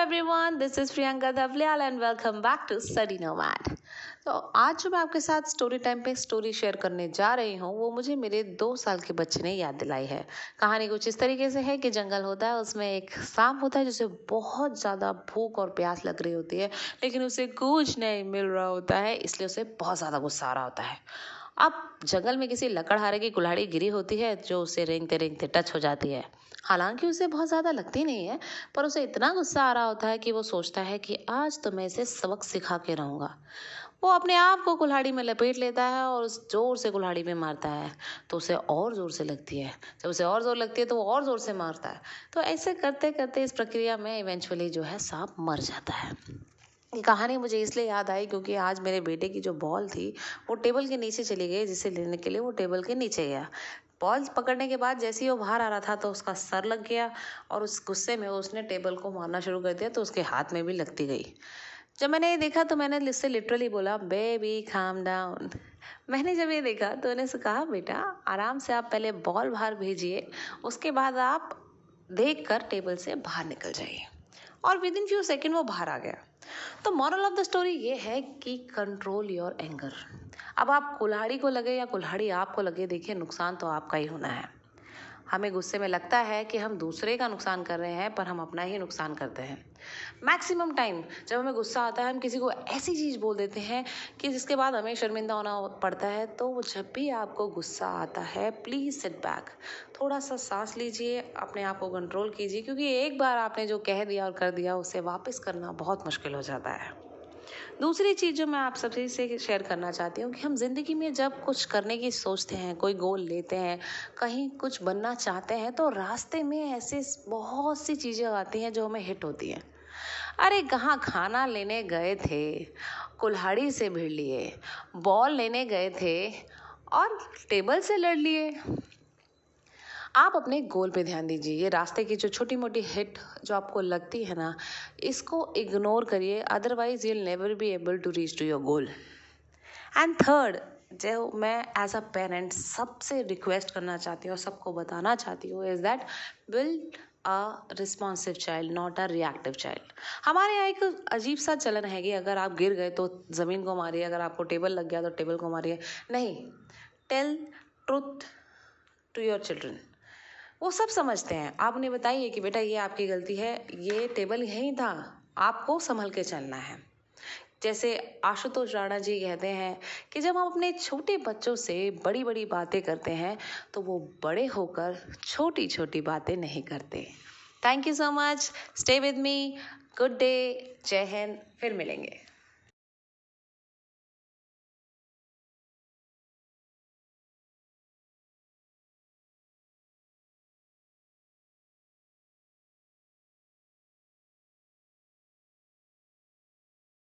everyone, this is Priyanka Davlial and welcome back to Study Nomad. तो आज जो मैं आपके साथ स्टोरी टाइम पे स्टोरी शेयर करने जा रही हूँ वो मुझे मेरे 2 साल के बच्चे ने याद दिलाई है। कहानी कुछ इस तरीके से है कि जंगल होता है, उसमें एक सांप होता है जिसे बहुत ज़्यादा भूख और प्यास लग रही होती है, लेकिन उसे कुछ नहीं मिल रहा होता है, इसलिए उसे बहुत ज़्यादा गुस्सा आ रहा होता है। अब जंगल में किसी लकड़हारे की कुल्हाड़ी गिरी होती है जो उसे रेंगते रेंगते टच हो जाती है। हालांकि उसे बहुत ज़्यादा लगती नहीं है, पर उसे इतना गुस्सा आ रहा होता है कि वो सोचता है कि आज तो मैं इसे सबक सिखा के रहूँगा। वो अपने आप को कुल्हाड़ी में लपेट लेता है और उस जोर से कुल्हाड़ी में मारता है, तो उसे और ज़ोर से लगती है। जब उसे और ज़ोर लगती है तो वो और ज़ोर से मारता है। तो ऐसे करते करते इस प्रक्रिया में इवेंचुअली जो है सांप मर जाता है। ये कहानी मुझे इसलिए याद आई क्योंकि आज मेरे बेटे की जो बॉल थी वो टेबल के नीचे चली गई, जिसे लेने के लिए वो टेबल के नीचे गया। बॉल पकड़ने के बाद जैसे ही वो बाहर आ रहा था तो उसका सर लग गया और उस गुस्से में उसने टेबल को मारना शुरू कर दिया, तो उसके हाथ में भी लगती गई। जब मैंने ये देखा तो मैंने इससे लिटरली बोला, बेबी काम डाउन। मैंने जब ये देखा तो मैंने उससे कहा, बेटा आराम से, आप पहले बॉल बाहर भेजिए, उसके बाद आप देख कर टेबल से बाहर निकल जाइए। और विद इन फ्यू सेकेंड वो बाहर आ गया। तो मॉरल ऑफ द स्टोरी ये है कि कंट्रोल योर एंगर। अब आप कुल्हाड़ी को लगे या कुल्हाड़ी आपको लगे, देखिए नुकसान तो आपका ही होना है। हमें गुस्से में लगता है कि हम दूसरे का नुकसान कर रहे हैं, पर हम अपना ही नुकसान करते हैं। मैक्सिमम टाइम जब हमें गुस्सा आता है हम किसी को ऐसी चीज़ बोल देते हैं कि जिसके बाद हमें शर्मिंदा होना पड़ता है। तो जब भी आपको गुस्सा आता है, प्लीज़ सिट बैक, थोड़ा सा सांस लीजिए, अपने आप को कंट्रोल कीजिए, क्योंकि एक बार आपने जो कह दिया और कर दिया उसे वापस करना बहुत मुश्किल हो जाता है। दूसरी चीज़ जो मैं आप सबसे से शेयर करना चाहती हूँ कि हम ज़िंदगी में जब कुछ करने की सोचते हैं, कोई गोल लेते हैं, कहीं कुछ बनना चाहते हैं, तो रास्ते में ऐसे बहुत सी चीज़ें आती हैं जो हमें हिट होती हैं। अरे कहाँ खाना लेने गए थे, कुल्हाड़ी से भिड़ लिए, बॉल लेने गए थे और टेबल से लड़ लिए। आप अपने गोल पे ध्यान दीजिए। ये रास्ते की जो छोटी मोटी हिट जो आपको लगती है ना, इसको इग्नोर करिए, otherwise you'll never be able to reach to your goal. And third, जो मैं एज अ पेरेंट सबसे रिक्वेस्ट करना चाहती हूँ और सबको बताना चाहती हूँ, is that build a responsive child, not a reactive child. हमारे यहाँ एक अजीब सा चलन है कि अगर आप गिर गए तो ज़मीन को मारिए, अगर आपको टेबल लग गया तो टेबल को मारिए। नहीं, tell truth to your children. वो सब समझते हैं। आप उन्हें बताइए कि बेटा ये आपकी गलती है, ये टेबल यहीं था, आपको संभल के चलना है। जैसे आशुतोष राणा जी कहते हैं कि जब हम अपने छोटे बच्चों से बड़ी बड़ी बातें करते हैं तो वो बड़े होकर छोटी छोटी बातें नहीं करते। Thank you so much, stay with me, good day, जय हिंद, फिर मिलेंगे।